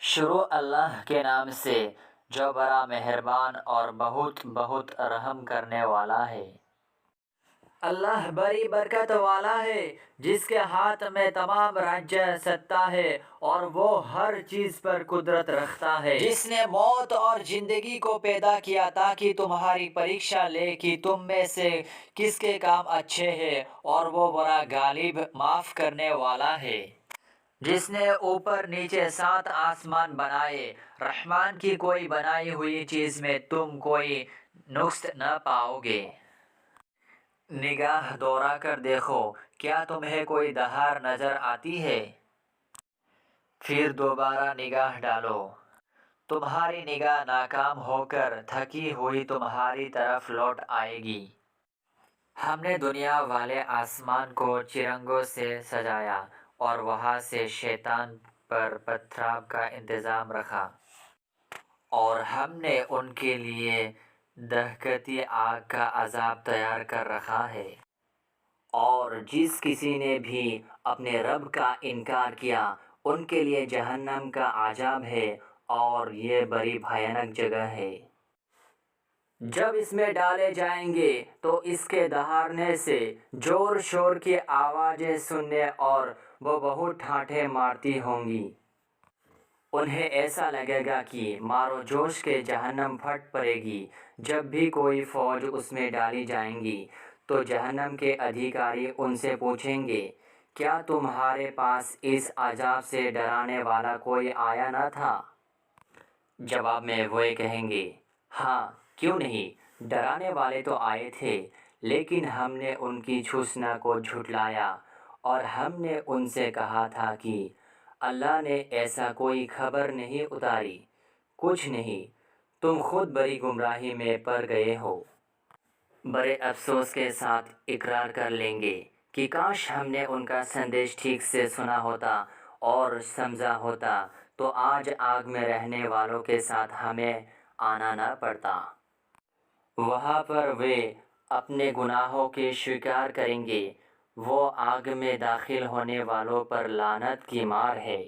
شروع اللہ کے نام سے جو بڑا مہربان اور بہت بہت رحم کرنے والا ہے۔ اللہ بڑی برکت والا ہے جس کے ہاتھ میں تمام راجیہ ستا ہے اور وہ ہر چیز پر قدرت رکھتا ہے۔ جس نے موت اور زندگی کو پیدا کیا تاکہ تمہاری پریکشا لے کہ تم میں سے کس کے کام اچھے ہیں، اور وہ بڑا غالب معاف کرنے والا ہے۔ جس نے اوپر نیچے 7 آسمان بنائے، رحمان کی کوئی بنائی ہوئی چیز میں تم کوئی نقص نہ پاؤ گے۔ نگاہ دوڑا کر دیکھو، کیا تمہیں کوئی دہار نظر آتی ہے؟ پھر دوبارہ نگاہ ڈالو، تمہاری نگاہ ناکام ہو کر تھکی ہوئی تمہاری طرف لوٹ آئے گی۔ ہم نے دنیا والے آسمان کو چرنگوں سے سجایا اور وہاں سے شیطان پر پتھراؤ کا انتظام رکھا، اور ہم نے ان کے لیے دہکتی آگ کا عذاب تیار کر رکھا ہے۔ اور جس کسی نے بھی اپنے رب کا انکار کیا ان کے لیے جہنم کا عذاب ہے، اور یہ بڑی بھیانک جگہ ہے۔ جب اس میں ڈالے جائیں گے تو اس کے دہاڑنے سے زور شور کی آوازیں سننے اور وہ بہت ٹھاٹھیں مارتی ہوں گی۔ انہیں ایسا لگے گا کہ مارو جوش کے جہنم پھٹ پڑے گی۔ جب بھی کوئی فوج اس میں ڈالی جائیں گی تو جہنم کے ادھیکاری ان سے پوچھیں گے، کیا تمہارے پاس اس عذاب سے ڈرانے والا کوئی آیا نہ تھا؟ جواب میں وہ کہیں گے، ہاں کیوں نہیں، ڈرانے والے تو آئے تھے، لیکن ہم نے ان کی گھوষنا کو جھٹلایا، اور ہم نے ان سے کہا تھا کہ اللہ نے ایسا کوئی خبر نہیں اتاری۔ کچھ نہیں، تم خود بڑی گمراہی میں پڑ گئے ہو۔ بڑے افسوس کے ساتھ اقرار کر لیں گے کہ کاش ہم نے ان کا سندیش ٹھیک سے سنا ہوتا اور سمجھا ہوتا تو آج آگ میں رہنے والوں کے ساتھ ہمیں آنا نہ پڑتا۔ وہاں پر وہ اپنے گناہوں کی شکایت کریں گے، وہ آگ میں داخل ہونے والوں پر لعنت کی مار ہے۔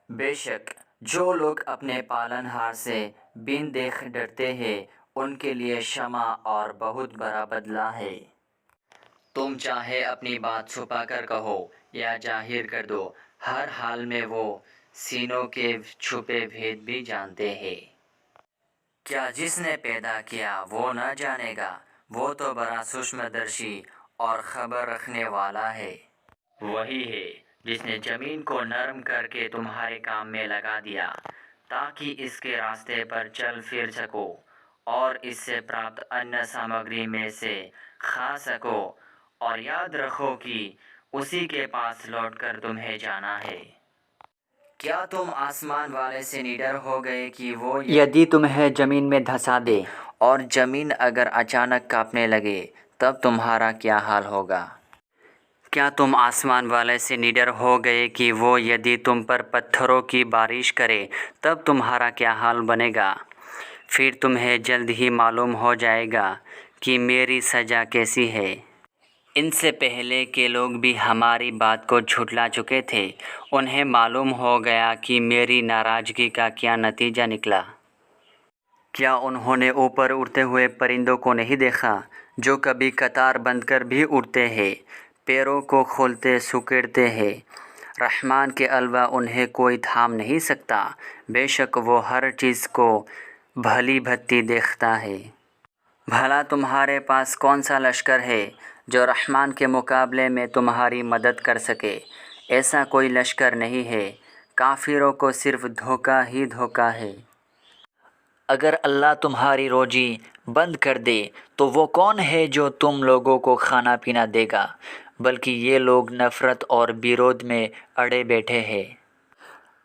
بے شک جو لوگ اپنے پالنہار سے بن دیکھ ڈرتے ہیں ان کے لیے شمع اور بہت بڑا بدلہ ہے۔ تم چاہے اپنی بات چھپا کر کہو یا ظاہر کر دو، ہر حال میں وہ سینوں کے چھپے بھید بھی جانتے ہیں۔ کیا جس نے پیدا کیا وہ نہ جانے گا؟ وہ تو بڑا سوشم درشی اور خبر رکھنے والا ہے۔ وہی ہے جس نے زمین کو نرم کر کے تمہارے کام میں لگا دیا تاکہ اس کے راستے پر چل پھر سکو اور اس سے پراپت ان سامگری میں سے کھا سکو، اور یاد رکھو کہ اسی کے پاس لوٹ کر تمہیں جانا ہے۔ کیا تم آسمان والے سے نڈر ہو گئے کہ وہ یدی تمہیں زمین میں دھسا دے اور زمین اگر اچانک کانپنے لگے تب تمہارا کیا حال ہوگا؟ کیا تم آسمان والے سے نڈر ہو گئے کہ وہ یدی تم پر پتھروں کی بارش کرے تب تمہارا کیا حال بنے گا؟ پھر تمہیں جلد ہی معلوم ہو جائے گا کہ میری سزا کیسی ہے۔ ان سے پہلے کے لوگ بھی ہماری بات کو جھٹلا چکے تھے، انہیں معلوم ہو گیا کہ میری ناراضگی کا کیا نتیجہ نکلا۔ کیا انہوں نے اوپر اڑتے ہوئے پرندوں کو نہیں دیکھا جو کبھی قطار بند کر بھی اڑتے ہیں، پیروں کو کھولتے سکیڑتے ہیں؟ رحمان کے علاوہ انہیں کوئی تھام نہیں سکتا، بے شک وہ ہر چیز کو بھلی بھتی دیکھتا ہے۔ بھلا تمہارے پاس کون سا لشکر ہے جو رحمان کے مقابلے میں تمہاری مدد کر سکے؟ ایسا کوئی لشکر نہیں ہے، کافروں کو صرف دھوکہ ہی دھوکہ ہے۔ اگر اللہ تمہاری روزی بند کر دے تو وہ کون ہے جو تم لوگوں کو کھانا پینا دے گا؟ بلکہ یہ لوگ نفرت اور بیروت میں اڑے بیٹھے ہیں۔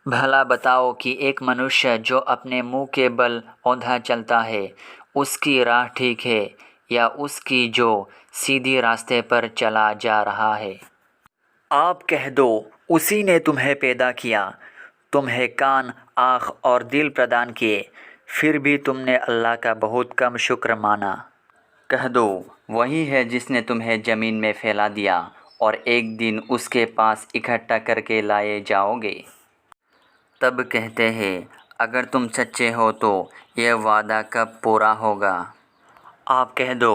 بھلا بتاؤ کہ ایک منوشیہ جو اپنے منہ کے بل اوندھا چلتا ہے، اس کی راہ ٹھیک ہے یا اس کی جو سیدھی راستے پر چلا جا رہا ہے؟ آپ کہہ دو، اسی نے تمہیں پیدا کیا، تمہیں کان، آنکھ اور دل پردان کیے، پھر بھی تم نے اللہ کا بہت کم شکر مانا۔ کہہ دو، وہی ہے جس نے تمہیں زمین میں پھیلا دیا اور ایک دن اس کے پاس اکٹھا کر کے لائے جاؤ گے۔ تب کہتے ہیں اگر تم سچے ہو تو یہ وعدہ کب پورا ہوگا؟ آپ کہہ دو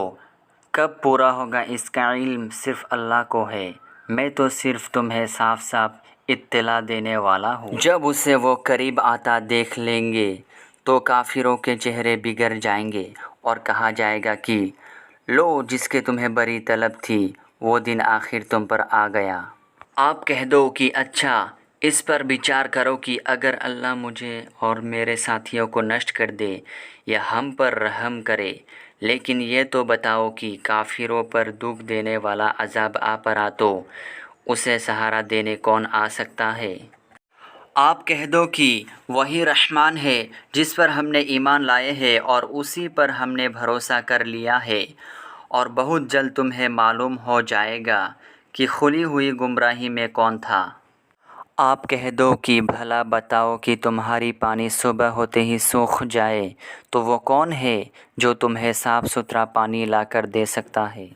کب پورا ہوگا اس کا علم صرف اللہ کو ہے، میں تو صرف تمہیں صاف صاف اطلاع دینے والا ہوں۔ جب اسے وہ قریب آتا دیکھ لیں گے تو کافروں کے چہرے بگڑ جائیں گے اور کہا جائے گا کہ لو جس کے تمہیں بری طلب تھی وہ دن آخر تم پر آ گیا۔ آپ کہہ دو کہ اچھا اس پر بچار کرو کہ اگر اللہ مجھے اور میرے ساتھیوں کو نشٹ کر دے یا ہم پر رحم کرے، لیکن یہ تو بتاؤ کہ کافروں پر دکھ دینے والا عذاب آ پڑا تو اسے سہارا دینے کون آ سکتا ہے؟ آپ کہہ دو کہ وہی رحمان ہے جس پر ہم نے ایمان لائے ہے اور اسی پر ہم نے بھروسہ کر لیا ہے، اور بہت جلد تمہیں معلوم ہو جائے گا کہ کھلی ہوئی گمراہی میں کون تھا۔ آپ کہہ دو کہ بھلا بتاؤ کہ تمہاری پانی صبح ہوتے ہی سوکھ جائے تو وہ کون ہے جو تمہیں صاف ستھرا پانی لا کر دے سکتا ہے؟